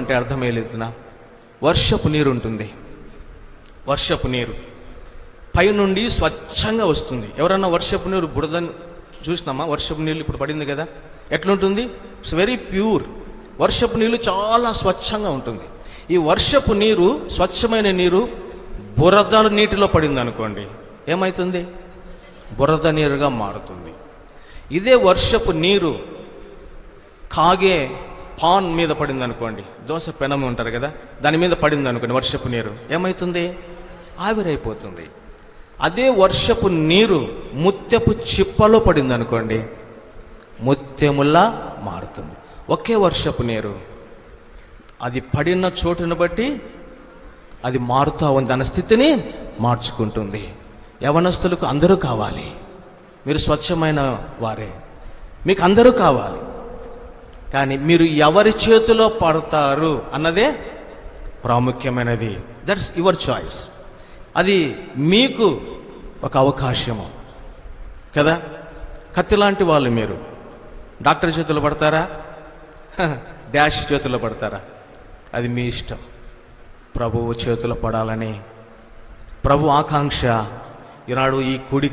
అంటే అర్థమే లేదునా, వర్షపు నీరు ఉంటుంది. వర్షపు నీరు పైనుండి స్వచ్ఛంగా వస్తుంది. ఎవరన్నా వర్షపు నీరు బురదని చూసినామా? వర్షపు నీళ్ళు ఇప్పుడు పడింది కదా, ఎట్లుంటుంది? It's very pure. వర్షపు నీళ్ళు చాలా స్వచ్ఛంగా ఉంటుంది. ఈ వర్షపు నీరు, స్వచ్ఛమైన నీరు బురద నీటిలో పడింది అనుకోండి, ఏమవుతుంది? బురద నీరుగా మారుతుంది. ఇదే వర్షపు నీరు కాగే పాన్ మీద పడింది అనుకోండి, దోశ పెనం ఉంటారు కదా, దాని మీద పడింది అనుకోండి వర్షపు నీరు, ఏమవుతుంది? ఆవిరైపోతుంది. అదే వర్షపు నీరు ముత్యపు చిప్పలో పడింది అనుకోండి, ముత్యములా మారుతుంది. ఒకే వర్షపు నీరు అది పడిన చోటును బట్టి అది మారుతూ ఉంది, తన స్థితిని మార్చుకుంటుంది. యవనస్తులకు అందరూ కావాలి, మీరు స్వచ్ఛమైన వారే, మీకు అందరూ కావాలి. కానీ మీరు ఎవరి చేతిలో పడతారు అన్నదే ప్రాముఖ్యమైనది. That's your choice. అది మీకు ఒక అవకాశము కదా. కత్తి లాంటి వాళ్ళు మీరు డాక్టర్ చేతిలో పడతారా, డాష్ చేతిలో పడతారా? అది మీ ఇష్టం. ప్రభువు చేతిలో పడాలని ప్రభు ఆకాంక్ష. ఈనాడు ఈ కుడి